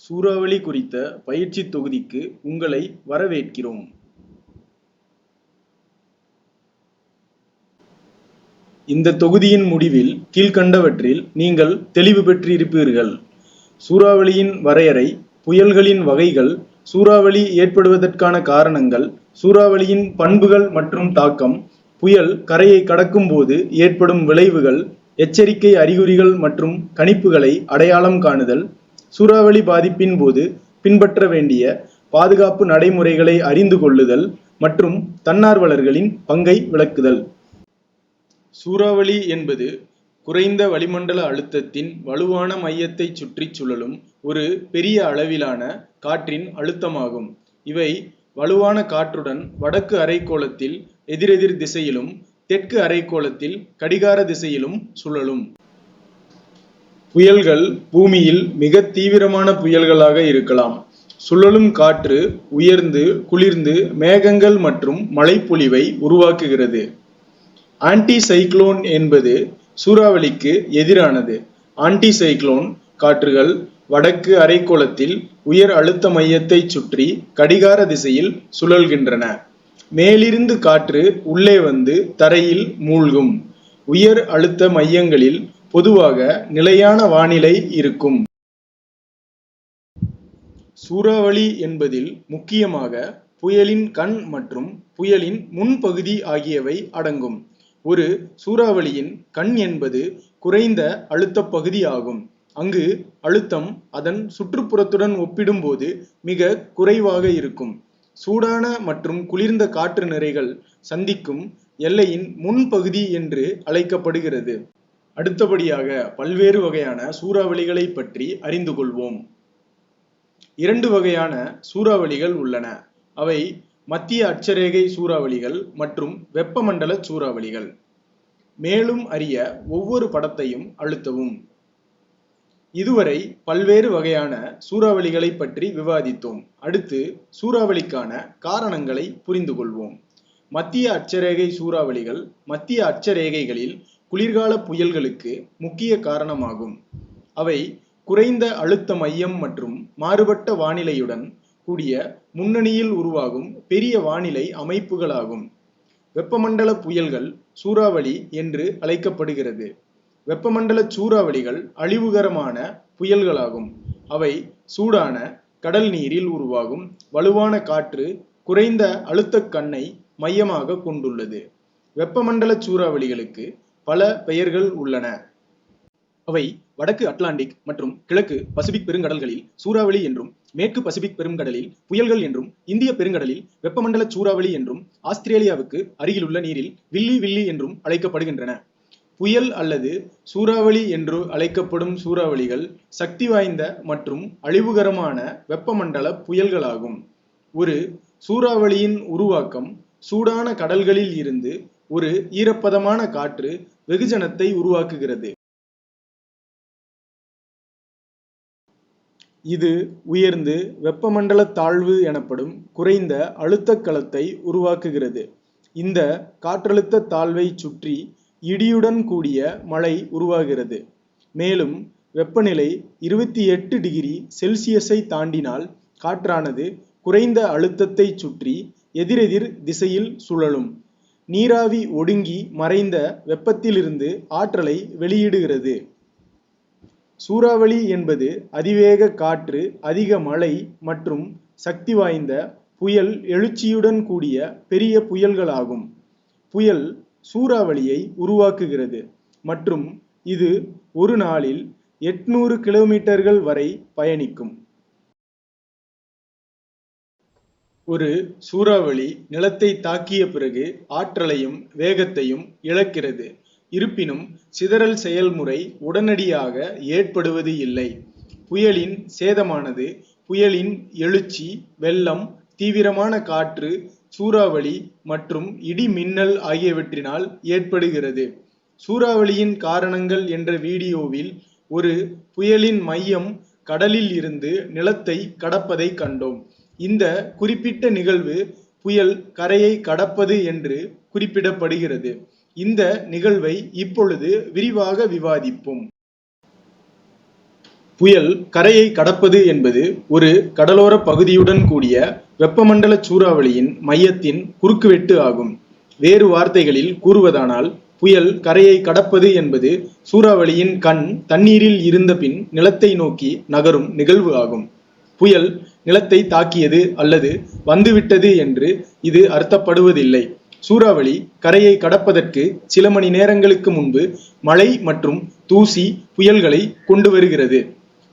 சூறாவளி குறித்த பயிற்சி தொகுதிக்கு உங்களை வரவேற்கிறோம். இந்த தொகுதியின் முடிவில் கீழ்க்கண்டவற்றில் நீங்கள் தெளிவு பெற்றிருப்பீர்கள். சூறாவளியின் வரையறை, புயல்களின் வகைகள், சூறாவளி ஏற்படுவதற்கான காரணங்கள், சூறாவளியின் பண்புகள் மற்றும் தாக்கம், புயல் கரையை கடக்கும் போது ஏற்படும் விளைவுகள், எச்சரிக்கை அறிகுறிகள் மற்றும் கணிப்புகளை அடையாளம் காணுதல், சூறாவளி பாதிப்பின் போது பின்பற்ற வேண்டிய பாதுகாப்பு நடைமுறைகளை அறிந்து கொள்ளுதல் மற்றும் தன்னார்வலர்களின் பங்கை விளக்குதல். சூறாவளி என்பது குறைந்த வளிமண்டல அழுத்தத்தின் வலுவான மையத்தைச் சுற்றி சுழலும் ஒரு பெரிய அளவிலான காற்றின் அழுத்தமாகும். இவை வலுவான காற்றுடன் வடக்கு அரைக்கோளத்தில் எதிரெதிர் திசையிலும் தெற்கு அரைக்கோளத்தில் கடிகார திசையிலும் சுழலும். புயல்கள் பூமியில் மிக தீவிரமான புயல்களாக இருக்கலாம். சுழலும் காற்று உயர்ந்து குளிர்ந்து மேகங்கள் மற்றும் மழைப்பொழிவை உருவாக்குகிறது. ஆன்டி-சைக்ளோன் என்பது சூறாவளிக்கு எதிரானது. ஆன்டி-சைக்ளோன் காற்றுகள் வடக்கு அரைக்கோளத்தில் உயர் அழுத்த மையத்தை சுற்றி கடிகார திசையில் சுழல்கின்றன. மேலிருந்து காற்று உள்ளே வந்து தரையில் மூழ்கும். உயர் அழுத்த மையங்களில் பொதுவாக நிலையான வானிலை இருக்கும். சூறாவளி என்பதில் முக்கியமாக புயலின் கண் மற்றும் புயலின் முன்பகுதி ஆகியவை அடங்கும். ஒரு சூறாவளியின் கண் என்பது குறைந்த அழுத்த பகுதி ஆகும். அங்கு அழுத்தம் அதன் சுற்றுப்புறத்துடன் ஒப்பிடும்போது மிக குறைவாக இருக்கும். சூடான மற்றும் குளிர்ந்த காற்று நிறைகள் சந்திக்கும் எல்லையின் முன்பகுதி என்று அழைக்கப்படுகிறது. அடுத்தபடியாக பல்வேறு வகையான சூறாவளிகளை பற்றி அறிந்து கொள்வோம். 2 வகையான சூறாவளிகள் உள்ளன. அவை மத்திய அட்சரேகை சூறாவளிகள் மற்றும் வெப்பமண்டல சூறாவளிகள். மேலும் அறிய ஒவ்வொரு படத்தையும் அழுத்தவும். இதுவரை பல்வேறு வகையான சூறாவளிகளை பற்றி விவாதித்தோம். அடுத்து சூறாவளிக்கான காரணங்களை புரிந்து கொள்வோம். மத்திய அட்சரேகை சூறாவளிகள் மத்திய அட்சரேகைகளில் குளிர்கால புயல்களுக்கு முக்கிய காரணமாகும். அவை குறைந்த அழுத்த மையம் மற்றும் மாறுபட்ட வானிலையுடன் கூடிய முன்னணியில் உருவாகும் பெரிய வானிலை அமைப்புகளாகும். வெப்பமண்டல புயல்கள் சூறாவளி என்று அழைக்கப்படுகிறது. வெப்பமண்டல சூறாவளிகள் அழிவுகரமான புயல்களாகும். அவை சூடான கடல் நீரில் உருவாகும் வலுவான காற்று குறைந்த அழுத்த கண்ணை மையமாக கொண்டுள்ளது. வெப்பமண்டல சூறாவளிகளுக்கு பல பெயர்கள் உள்ளன. அவை வடக்கு அட்லாண்டிக் மற்றும் கிழக்கு பசிபிக் பெருங்கடல்களில் சூறாவளி என்றும், மேற்கு பசிபிக் பெருங்கடலில் புயல்கள் என்றும், இந்திய பெருங்கடலில் வெப்பமண்டல சூறாவளி என்றும், ஆஸ்திரேலியாவுக்கு அருகிலுள்ள நீரில் வில்லி வில்லி என்றும் அழைக்கப்படுகின்றன. புயல் அல்லது சூறாவளி என்று அழைக்கப்படும் சூறாவளிகள் சக்தி வாய்ந்த மற்றும் அழிவுகரமான வெப்பமண்டல புயல்களாகும். ஒரு சூறாவளியின் உருவாக்கம் சூடான கடல்களில் இருந்து ஒரு ஈரப்பதமான காற்று வெகுஜனத்தை உருவாக்குகிறது. இது உயர்ந்து வெப்பமண்டல தாழ்வு எனப்படும் குறைந்த அழுத்த களத்தை உருவாக்குகிறது. இந்த காற்றழுத்த தாழ்வை சுற்றி இடியுடன் கூடிய மழை உருவாகிறது. மேலும் வெப்பநிலை 28 டிகிரி செல்சியஸை தாண்டினால் காற்றானது குறைந்த அழுத்தத்தை சுற்றி எதிரெதிர் திசையில் சுழலும். நீராவி ஒடுங்கி மறைந்த வெப்பத்திலிருந்து ஆற்றலை வெளியிடுகிறது. சூறாவளி என்பது அதிவேக காற்று, அதிக மழை மற்றும் சக்தி வாய்ந்த புயல் எழுச்சியுடன் கூடிய பெரிய புயல்களாகும். புயல் சூறாவளியை உருவாக்குகிறது மற்றும் இது ஒரு நாளில் 800 கிலோமீட்டர்கள் வரை பயணிக்கும். ஒரு சூறாவளி நிலத்தை தாக்கிய பிறகு ஆற்றலையும் வேகத்தையும் இழக்கிறது. இருப்பினும் சிதறல் செயல்முறை உடனடியாக ஏற்படுவது இல்லை. புயலின் சேதமானது புயலின் எழுச்சி, வெள்ளம், தீவிரமான காற்று, சூறாவளி மற்றும் இடி மின்னல் ஆகியவற்றினால் ஏற்படுகிறது. சூறாவளியின் காரணங்கள் என்ற வீடியோவில் ஒரு புயலின் மையம் கடலில் இருந்து நிலத்தை கடப்பதை கண்டோம். இந்த குறிப்பிட்ட நிகழ்வு புயல் கரையை கடப்பது என்று குறிப்பிடப்படுகிறது. இந்த நிகழ்வை இப்பொழுது விரிவாக விவாதிப்போம். புயல் கரையை கடப்பது என்பது ஒரு கடலோர பகுதியுடன் கூடிய வெப்பமண்டல சூறாவளியின் மையத்தின் குறுக்குவெட்டு ஆகும். வேறு வார்த்தைகளில் கூறுவதானால், புயல் கரையை கடப்பது என்பது சூறாவளியின் கண் தண்ணீரில் இருந்த பின் நிலத்தை நோக்கி நகரும் நிகழ்வு ஆகும். புயல் நிலத்தை தாக்கியது அல்லது வந்துவிட்டது என்று இது அர்த்தப்படுவதில்லை. சூறாவளி கரையை கடப்பதற்கு சில மணி நேரங்களுக்கு முன்பு மழை மற்றும் தூசி புயல்களை கொண்டு வருகிறது.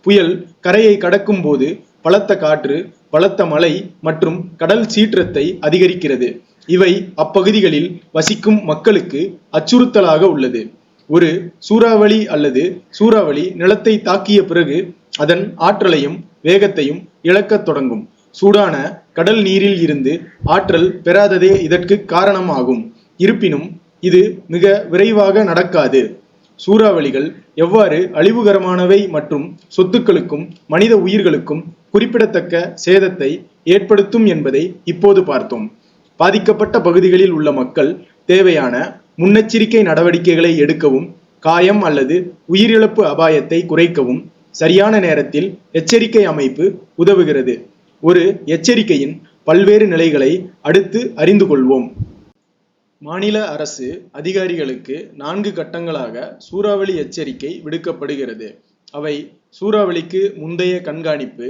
புயல் கரையை கடக்கும் போது பலத்த காற்று, பலத்த மழை மற்றும் கடல் சீற்றத்தை அதிகரிக்கிறது. இவை அப்பகுதிகளில் வசிக்கும் மக்களுக்கு அச்சுறுத்தலாக உள்ளது. ஒரு சூறாவளி அல்லது சூறாவளி நிலத்தை தாக்கிய பிறகு அதன் ஆற்றலையும் வேகத்தையும் இழக்கத் தொடங்கும். சூடான கடல் நீரில் இருந்து ஆற்றல் பெறாததே இதற்கு காரணமாகும். இருப்பினும் இது மிக விரைவாக நடக்காது. சூறாவளிகள் எவ்வாறு அழிவுகரமானவை மற்றும் சொத்துக்களுக்கும் மனித உயிர்களுக்கும் குறிப்பிடத்தக்க சேதத்தை ஏற்படுத்தும் என்பதை இப்போது பார்த்தோம். பாதிக்கப்பட்ட பகுதிகளில் உள்ள மக்கள் தேவையான முன்னெச்சரிக்கை நடவடிக்கைகளை எடுக்கவும், காயம் அல்லது உயிரிழப்பு அபாயத்தை குறைக்கவும் சரியான நேரத்தில் எச்சரிக்கை அமைப்பு உதவுகிறது. ஒரு எச்சரிக்கையின் பல்வேறு நிலைகளை அடுத்து அறிந்து கொள்வோம். மாநில அரசு அதிகாரிகளுக்கு 4 கட்டங்களாக சூறாவளி எச்சரிக்கை விடுக்கப்படுகிறது. அவை சூறாவளிக்கு முந்தைய கண்காணிப்பு,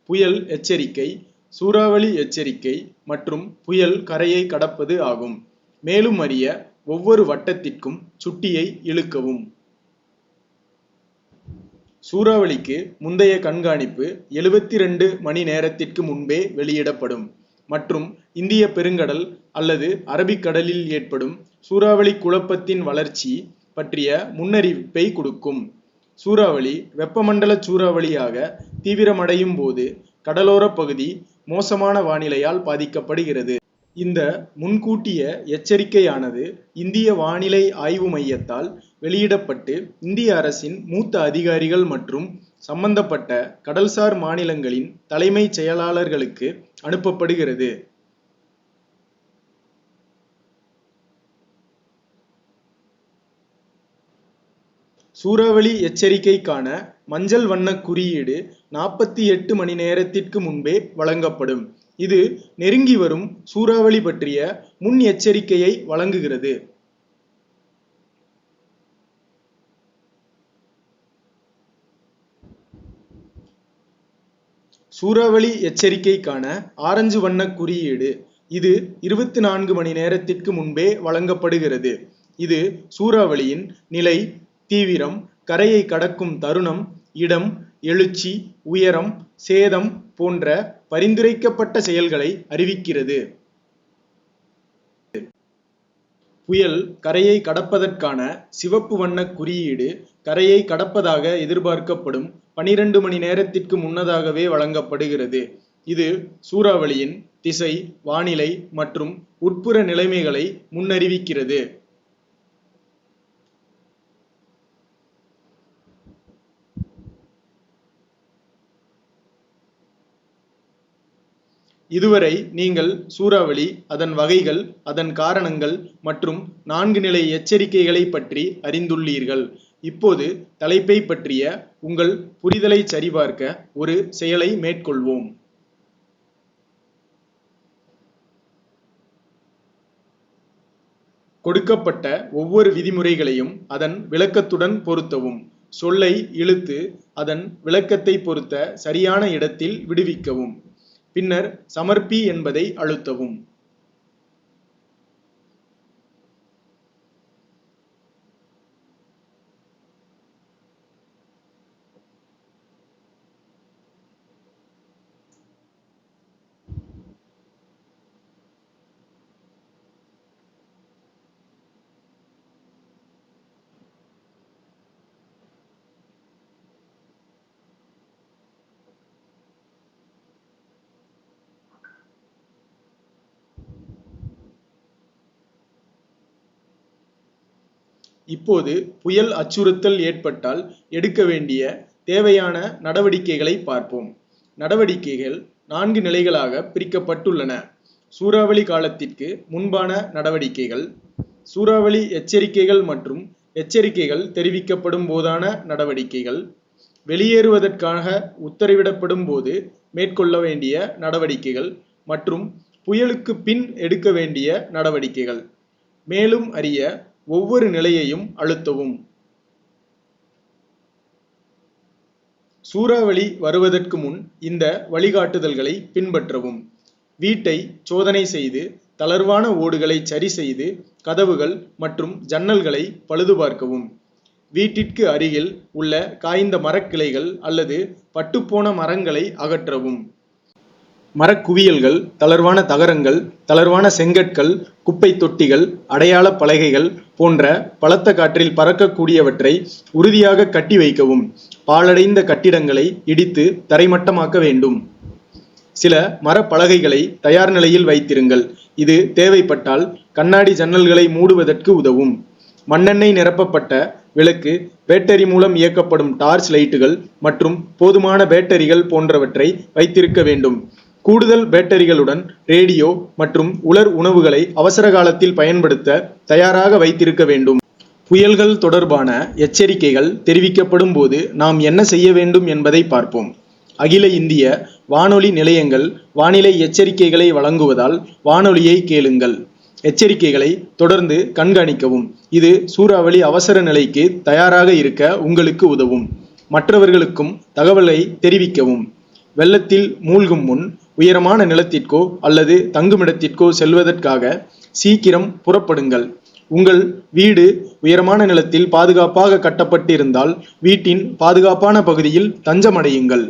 புயல் எச்சரிக்கை, சூறாவளி எச்சரிக்கை மற்றும் புயல் கரையை கடப்பது ஆகும். மேலும் அறிய ஒவ்வொரு வட்டத்திற்கும் சுட்டியை இழுக்கவும். சூறாவளிக்கு முந்தைய கண்காணிப்பு 72 மணி நேரத்திற்கு முன்பே வெளியிடப்படும் மற்றும் இந்திய பெருங்கடல் அல்லது அரபிக்கடலில் ஏற்படும் சூறாவளி குழப்பத்தின் வளர்ச்சி பற்றிய முன்னறிவிப்பை கொடுக்கும். சூறாவளி வெப்பமண்டல சூறாவளியாக தீவிரமடையும் போது கடலோர பகுதி மோசமான வானிலையால் பாதிக்கப்படுகிறது. இந்த முன்கூட்டிய எச்சரிக்கையானது இந்திய வானிலை ஆய்வு மையத்தால் வெளியிடப்பட்டு இந்திய அரசின் மூத்த அதிகாரிகள் மற்றும் சம்பந்தப்பட்ட கடல்சார் மாநிலங்களின் தலைமைச் செயலாளர்களுக்கு அனுப்பப்படுகிறது. சூறாவளி எச்சரிக்கைக்கான மஞ்சள் வண்ண குறியீடு 48 மணி நேரத்திற்கு முன்பே வழங்கப்படும். இது நெருங்கி வரும் சூறாவளி பற்றிய முன் எச்சரிக்கையை வழங்குகிறது. சூறாவளி எச்சரிக்கைக்கான ஆரஞ்சு வண்ண குறியீடு இது 24 மணி நேரத்திற்கு முன்பே வழங்கப்படுகிறது. இது சூறாவளியின் நிலை, தீவிரம், கரையை கடக்கும் தருணம், இடம், எழுச்சி, உயரம், சேதம் போன்ற பரிந்துரைக்கப்பட்ட செயல்களை அறிவிக்கிறது. புயல் கரையை கடப்பதற்கான சிவப்பு வண்ண குறியீடு கரையை கடப்பதாக எதிர்பார்க்கப்படும் 12 மணி நேரத்திற்கு முன்னதாகவே வழங்கப்படுகிறது. இது சூறாவளியின் திசை, வானிலை மற்றும் உட்புற நிலைமைகளை முன்னறிவிக்கிறது. இதுவரை நீங்கள் சூறாவளி, அதன் வகைகள், அதன் காரணங்கள் மற்றும் 4 நிலை எச்சரிக்கைகளை பற்றி அறிந்துள்ளீர்கள். இப்போது தலைப்பை பற்றிய உங்கள் புரிதலை சரிபார்க்க ஒரு செயலை மேற்கொள்வோம். கொடுக்கப்பட்ட ஒவ்வொரு விதிமுறைகளையும் அதன் விளக்கத்துடன் பொருத்தவும். சொல்லை இழுத்து அதன் விளக்கத்தை பொருத்த சரியான இடத்தில் விடுவிக்கவும். பின்னர் சமர்ப்பி என்பதை அழுத்தவும். இப்போது புயல் அச்சுறுத்தல் ஏற்பட்டால் எடுக்க வேண்டிய தேவையான நடவடிக்கைகளை பார்ப்போம். நடவடிக்கைகள் 4 நிலைகளாக பிரிக்கப்பட்டுள்ளன. சூறாவளி காலத்திற்கு முன்பான நடவடிக்கைகள், சூறாவளி எச்சரிக்கைகள் மற்றும் எச்சரிக்கைகள் தெரிவிக்கப்படும் போதான நடவடிக்கைகள், வெளியேறுவதற்காக உத்தரவிடப்படும் போது மேற்கொள்ள வேண்டிய நடவடிக்கைகள் மற்றும் புயலுக்கு பின் எடுக்க வேண்டிய நடவடிக்கைகள். மேலும் அறிய ஒவ்வொரு நிலையையும் அழுத்தவும். சூறாவளி வருவதற்கு முன் இந்த வழிகாட்டுதல்களை பின்பற்றவும். வீட்டை சோதனை செய்து தளர்வான ஓடுகளை சரி செய்து கதவுகள் மற்றும் ஜன்னல்களை பழுதுபார்க்கவும். வீட்டிற்கு அருகில் உள்ள காய்ந்த மரக்கிளைகள் அல்லது பட்டுப்போன மரங்களை அகற்றவும். மரக்குவியல்கள், தளர்வான தகரங்கள், தளர்வான செங்கற்கள், குப்பை தொட்டிகள், அடையாள பலகைகள் போன்ற பலத்த காற்றில் பறக்கக்கூடியவற்றை உறுதியாக கட்டி வைக்கவும். பாழடைந்த கட்டிடங்களை இடித்து தரைமட்டமாக்க வேண்டும். சில மரப்பலகைகளை தயார் நிலையில் வைத்திருங்கள். இது தேவைப்பட்டால் கண்ணாடி ஜன்னல்களை மூடுவதற்கு உதவும். மண்ணெண்ணெய் நிரப்பப்பட்ட விளக்கு, பேட்டரி மூலம் இயக்கப்படும் டார்ச் லைட்டுகள் மற்றும் போதுமான பேட்டரிகள் போன்றவற்றை வைத்திருக்க வேண்டும். கூடுதல் பேட்டரிகளுடன் ரேடியோ மற்றும் உலர் உணவுகளை அவசர காலத்தில் பயன்படுத்த தயாராக வைத்திருக்க வேண்டும். புயல்கள் தொடர்பான எச்சரிக்கைகள் தெரிவிக்கப்படும் போது நாம் என்ன செய்ய வேண்டும் என்பதை பார்ப்போம். அகில இந்திய வானொலி நிலையங்கள் வானிலை எச்சரிக்கைகளை வழங்குவதால் வானொலியை கேளுங்கள். எச்சரிக்கைகளை தொடர்ந்து கண்காணிக்கவும். இது சூறாவளி அவசர நிலைக்கு தயாராக இருக்க உங்களுக்கு உதவும். மற்றவர்களுக்கும் தகவலை தெரிவிக்கவும். வெள்ளத்தில் மூழ்கும் முன் உயரமான நிலத்திற்கோ அல்லது தங்குமிடத்திற்கோ செல்வதற்காக சீக்கிரம் புறப்படுங்கள். உங்கள் வீடு உயரமான நிலத்தில் பாதுகாப்பாக கட்டப்பட்டிருந்தால் வீட்டின் பாதுகாப்பான பகுதியில் தஞ்சமடையுங்கள்.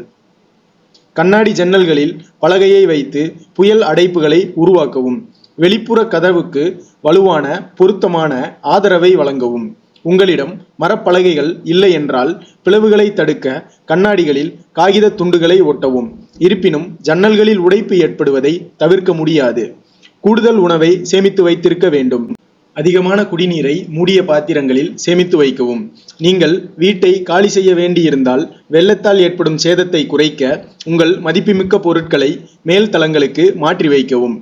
கண்ணாடி ஜன்னல்களில் பலகையை வைத்து புயல் அடைப்புகளை உருவாக்கவும். வெளிப்புற கதவுக்கு வலுவான பொருத்தமான ஆதரவை வழங்கவும். உங்களிடம் மரப்பலகைகள் இல்லை என்றால் பிளவுகளை தடுக்க கண்ணாடிகளில் காகித துண்டுகளை ஒட்டவும். இருப்பினும் ஜன்னல்களில் உடைப்பு ஏற்படுவதை தவிர்க்க முடியாது. கூடுதல் உணவை சேமித்து வைத்திருக்க வேண்டும். அதிகமான குடிநீரை மூடிய பாத்திரங்களில் சேமித்து வைக்கவும். நீங்கள் வீட்டை காலி செய்ய வேண்டியிருந்தால் வெள்ளத்தால் ஏற்படும் சேதத்தை குறைக்க உங்கள் மதிப்புமிக்க பொருட்களை மேல் தளங்களுக்கு மாற்றி வைக்கவும்.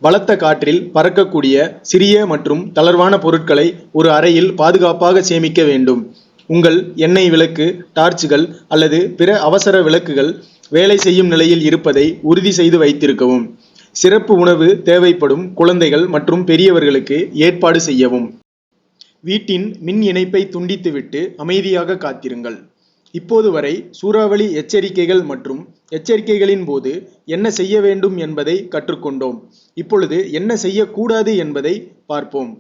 பலத்த காற்றில் பறக்கக்கூடிய சிறிய மற்றும் தளர்வான பொருட்களை ஒரு அறையில் பாதுகாப்பாக சேமிக்க வேண்டும். உங்கள் எண்ணெய் விளக்கு, டார்ச்சுகள் அல்லது பிற அவசர விளக்குகள் வேலை செய்யும் நிலையில் இருப்பதை உறுதி செய்து வைத்திருக்கவும். சிறப்பு உணவு தேவைப்படும் குழந்தைகள் மற்றும் பெரியவர்களுக்கு ஏற்பாடு செய்யவும். வீட்டின் மின் இணைப்பை துண்டித்துவிட்டு அமைதியாக காத்திருங்கள். இப்போது வரை சூறாவளி எச்சரிக்கைகள் மற்றும் எச்சரிக்கைகளின் போது என்ன செய்ய வேண்டும் என்பதை கற்றுக்கொண்டோம். இப்பொழுது என்ன செய்யக்கூடாது என்பதை பார்ப்போம்.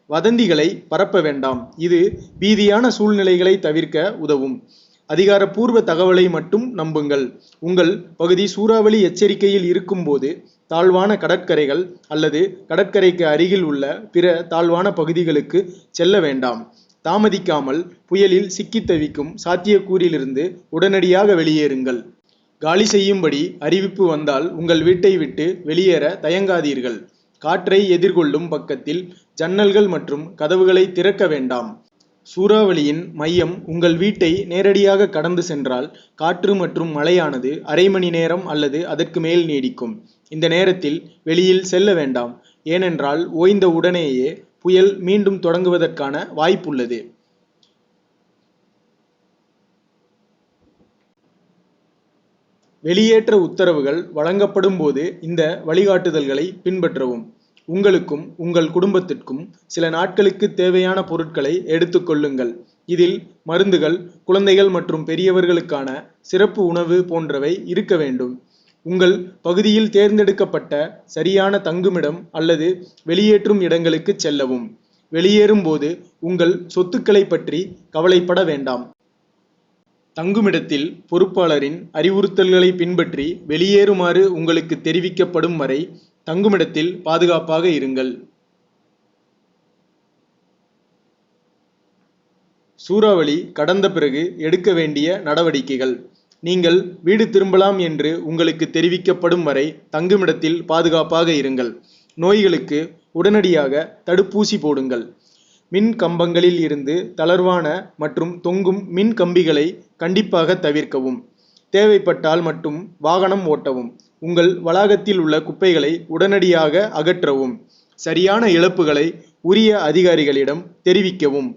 வதந்திகளை பரப்ப வேண்டாம். இது பீதியான சூழ்நிலைகளை தவிர்க்க உதவும். அதிகாரப்பூர்வ தகவலை மட்டும் நம்புங்கள். உங்கள் பகுதி சூறாவளி எச்சரிக்கையில் இருக்கும்போது தாழ்வான கடற்கரைகள் அல்லது கடற்கரைக்கு அருகில் உள்ள பிற தாழ்வான பகுதிகளுக்கு செல்ல வேண்டாம். தாமதிக்காமல் புயலில் சிக்கி தவிக்கும் சாத்தியக்கூறிலிருந்து உடனடியாக வெளியேறுங்கள். காலி செய்யும்படி அறிவிப்பு வந்தால் உங்கள் வீட்டை விட்டு வெளியேற தயங்காதீர்கள். காற்றை எதிர்கொள்ளும் பக்கத்தில் ஜன்னல்கள் மற்றும் கதவுகளை திறக்க வேண்டாம். சூறாவளியின் மையம் உங்கள் வீட்டை நேரடியாக கடந்து சென்றால் காற்று மற்றும் மழையானது அரை மணி நேரம் அல்லது அதற்கு மேல் நீடிக்கும். இந்த நேரத்தில் வெளியில் செல்ல வேண்டாம். ஏனென்றால் ஓய்ந்த உடனேயே புயல் மீண்டும் தொடங்குவதற்கான வாய்ப்புள்ளது. வெளியேற்ற உத்தரவுகள் வழங்கப்படும் போது இந்த வழிகாட்டுதல்களை பின்பற்றவும். உங்களுக்கும் உங்கள் குடும்பத்திற்கும் சில நாட்களுக்கு தேவையான பொருட்களை எடுத்துக்கொள்ளுங்கள். இதில் மருந்துகள், குழந்தைகள் மற்றும் பெரியவர்களுக்கான சிறப்பு உணவு போன்றவை இருக்க வேண்டும். உங்கள் பகுதியில் தேர்ந்தெடுக்கப்பட்ட சரியான தங்குமிடம் அல்லது வெளியேற்றும் இடங்களுக்கு செல்லவும். வெளியேறும் போது உங்கள் சொத்துக்களை பற்றி கவலைப்பட வேண்டாம். தங்குமிடத்தில் பொறுப்பாளரின் அறிவுறுத்தல்களை பின்பற்றி வெளியேறுமாறு உங்களுக்கு தெரிவிக்கப்படும் வரை தங்குமிடத்தில் பாதுகாப்பாக இருங்கள். சூறாவளி கடந்த பிறகு எடுக்க வேண்டிய நடவடிக்கைகள். நீங்கள் வீடு திரும்பலாம் என்று உங்களுக்கு தெரிவிக்கப்படும் வரை தங்குமிடத்தில் பாதுகாப்பாக இருங்கள். நோய்களுக்கு உடனடியாக தடுப்பூசி போடுங்கள். மின் கம்பங்களில் இருந்து தளர்வான மற்றும் தொங்கும் மின் கம்பிகளை கண்டிப்பாக தவிர்க்கவும். தேவைப்பட்டால் மட்டும் வாகனம் ஓட்டவும். உங்கள் வளாகத்தில் உள்ள குப்பைகளை உடனடியாக அகற்றவும். சரியான இழப்புகளை உரிய அதிகாரிகளிடம் தெரிவிக்கவும்.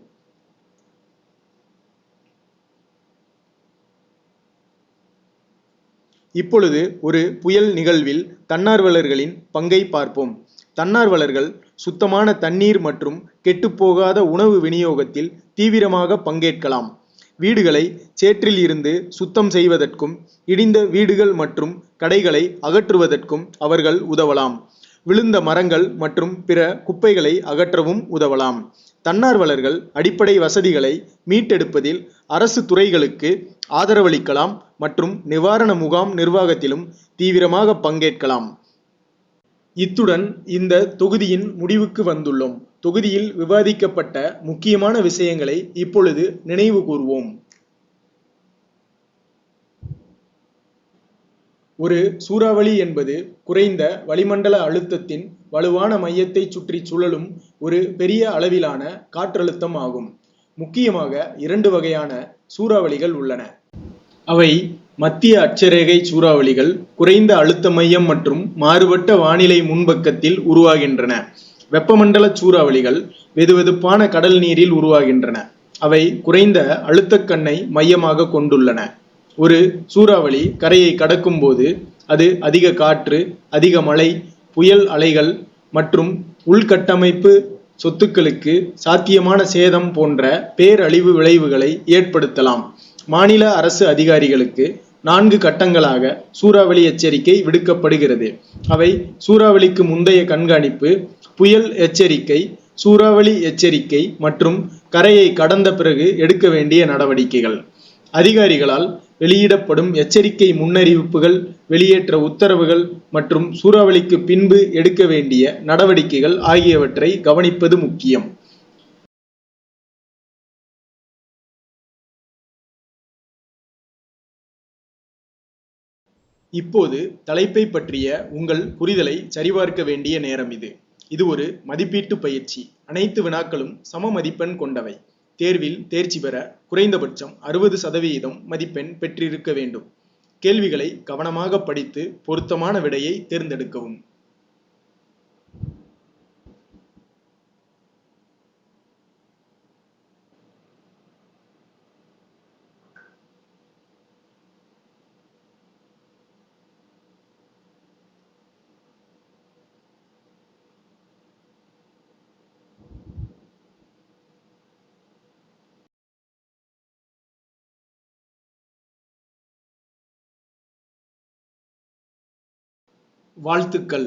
இப்பொழுது ஒரு புயல் நிகழ்வில் தன்னார்வலர்களின் பங்கை பார்ப்போம். தன்னார்வலர்கள் சுத்தமான தண்ணீர் மற்றும் கெட்டுப்போகாத உணவு விநியோகத்தில் தீவிரமாக பங்கேற்கலாம். வீடுகளை சேற்றில் இருந்து சுத்தம் செய்வதற்கும், இடிந்த வீடுகள் மற்றும் கடைகளை அகற்றுவதற்கும் அவர்கள் உதவலாம். விழுந்த மரங்கள் மற்றும் பிற குப்பைகளை அகற்றவும் உதவலாம். தன்னார்வலர்கள் அடிப்படை வசதிகளை மீட்டெடுப்பதில் அரசு துறைகளுக்கு ஆதரவளிக்கலாம் மற்றும் நிவாரண முகாம் நிர்வாகத்திலும் தீவிரமாக பங்கேற்கலாம். இத்துடன் இந்த தொகுதியின் முடிவுக்கு வந்துள்ளோம். தொகுதியில் விவாதிக்கப்பட்ட முக்கியமான விஷயங்களை இப்பொழுது நினைவு கூர்வோம். ஒரு சூறாவளி என்பது குறைந்த வளிமண்டல அழுத்தத்தின் வலுவான மையத்தை சுற்றி சுழலும் ஒரு பெரிய அளவிலான காற்றழுத்தம் ஆகும். முக்கியமாக 2 வகையான சூறாவளிகள் உள்ளன. அவை மத்திய அட்சரேகை சூறாவளிகள் குறைந்த அழுத்த மையம் மற்றும் மாறுபட்ட வானிலை முன்பக்கத்தில் உருவாகின்றன. வெப்பமண்டல சூறாவளிகள் வெதுவெதுப்பான கடல் நீரில் உருவாகின்றன. அவை குறைந்த அழுத்தக்கண்ணை மையமாக கொண்டுள்ளன. ஒரு சூறாவளி கரையை கடக்கும் போது அது அதிக காற்று, அதிக மழை, புயல் அலைகள் மற்றும் உள்கட்டமைப்பு சொத்துக்களுக்கு சாத்தியமான சேதம் போன்ற பேரழிவு விளைவுகளை ஏற்படுத்தலாம். மாநில அரசு அதிகாரிகளுக்கு 4 கட்டங்களாக சூறாவளி எச்சரிக்கை விடுக்கப்படுகிறது. அவை சூறாவளிக்கு முந்தைய கண்காணிப்பு, புயல் எச்சரிக்கை, சூறாவளி எச்சரிக்கை மற்றும் கரையை கடந்த பிறகு எடுக்க வேண்டிய நடவடிக்கைகள். அதிகாரிகளால் வெளியிடப்படும் எச்சரிக்கை முன்னறிவிப்புகள், வெளியேற்ற உத்தரவுகள் மற்றும் சூறாவளிக்கு பின்பு எடுக்க வேண்டிய நடவடிக்கைகள் ஆகியவற்றை கவனிப்பது முக்கியம். இப்போது தலைப்பை பற்றிய உங்கள் புரிதலை சரிபார்க்க வேண்டிய நேரம் இது. இது ஒரு மதிப்பீட்டு பயிற்சி. அனைத்து வினாக்களும் சம மதிப்பெண் கொண்டவை. தேர்வில் தேர்ச்சி பெற குறைந்தபட்சம் 60% மதிப்பெண் பெற்றிருக்க வேண்டும். கேள்விகளை கவனமாக படித்து பொருத்தமான விடையை தேர்ந்தெடுக்கவும். வாழ்த்துக்கள்.